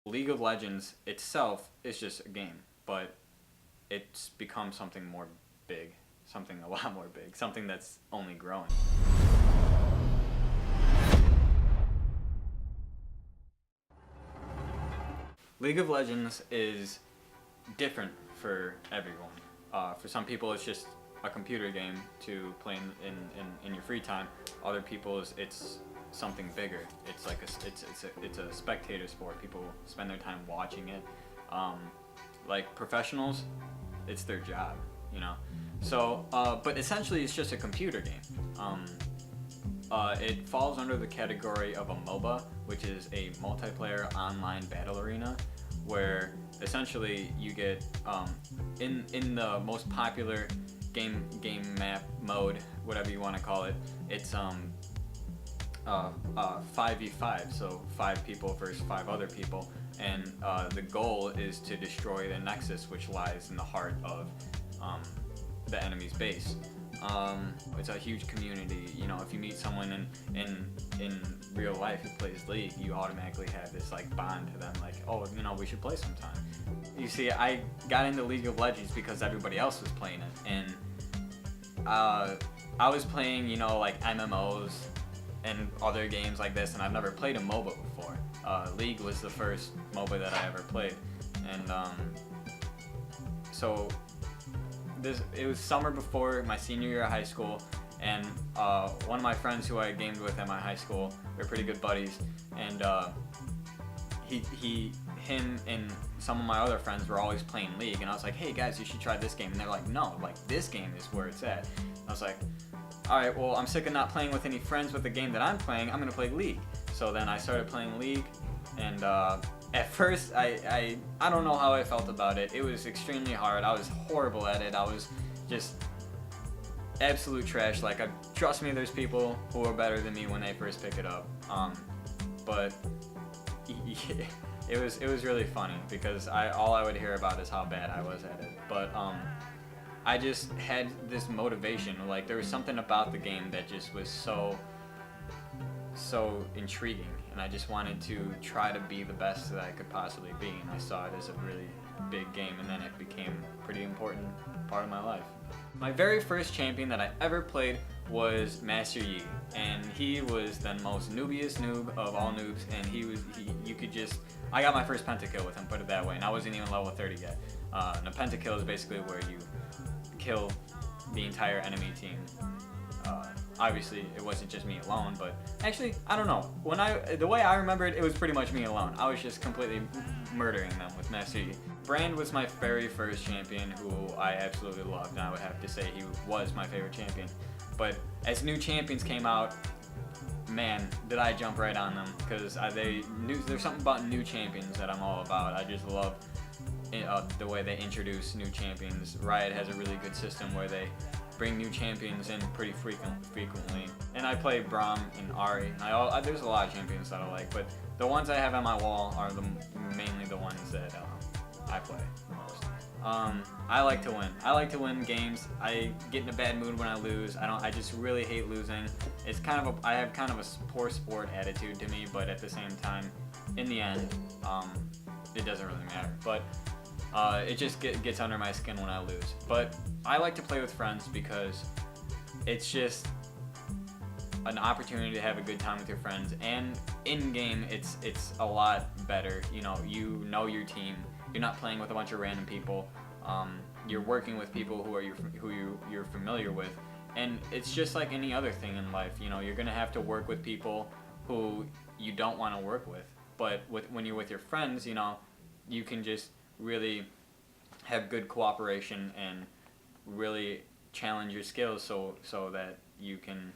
League of Legends itself is just a game, but it's become something more big, something a lot more big, something that's only growing. League of Legends is different for everyone. For some people, it's just a computer game to play in your free time. Other people, it's something bigger. It's like it's a spectator sport. People spend their time watching it. Like professionals, it's their job, you know. So, but essentially, it's just a computer game. It falls under the category of a MOBA, which is a multiplayer online battle arena, where essentially you get in the most popular game map mode, whatever you want to call it. It's 5v5, so 5 people versus 5 other people, and the goal is to destroy the nexus, which lies in the heart of the enemy's base. It's a huge community. You know, if you meet someone in real life who plays League, you automatically have this like bond to them, like, oh, you know, we should play sometime. You see, I got into League of Legends because everybody else was playing it, and I was playing, you know, like MMOs and other games like this, and I've never played a MOBA before. League was the first MOBA that I ever played, and so it was summer before my senior year of high school, and one of my friends who I gamed with at my high school, we were pretty good buddies, and him and some of my other friends were always playing League, and I was like, hey guys, you should try this game, and they're like, no, like this game is where it's at. And I was like, alright, well, I'm sick of not playing with any friends with the game that I'm playing, I'm gonna play League. So then I started playing League, and at first, I don't know how I felt about it. It was extremely hard. I was horrible at it. I was just absolute trash. Like, trust me, there's people who are better than me when they first pick it up. But yeah, it was really funny because all I would hear about is how bad I was at it. But I just had this motivation. Like, there was something about the game that just was so intriguing, and I just wanted to try to be the best that I could possibly be, and I saw it as a really big game, and then it became a pretty important part of my life. My very first champion that I ever played was Master Yi, and he was the most noobiest noob of all noobs, and I got my first pentakill with him, put it that way, and I wasn't even level 30 yet. And a pentakill is basically where you kill the entire enemy team. Obviously, it wasn't just me alone, but actually, I don't know. The way I remember it, it was pretty much me alone. I was just completely murdering them with Master Yi. Brand was my very first champion, who I absolutely loved, and I would have to say he was my favorite champion. But as new champions came out, man, did I jump right on them, because there's something about new champions that I'm all about. I just love the way they introduce new champions. Riot has a really good system where they bring new champions in pretty frequently. And I play Braum and Ahri. There's a lot of champions that I like, but the ones I have on my wall are mainly the ones that I play the most. I like to win. I like to win games. I get in a bad mood when I lose. I just really hate losing. I have kind of a poor sport attitude to me, but at the same time, in the end, it doesn't really matter. But it just gets under my skin when I lose. But I like to play with friends because it's just an opportunity to have a good time with your friends, and in game it's a lot better. You know your team. You're not playing with a bunch of random people. You're working with people who you're familiar with, and it's just like any other thing in life. You know, you're gonna have to work with people who you don't want to work with. But when you're with your friends, you know, you can just really have good cooperation and really challenge your skills so that you can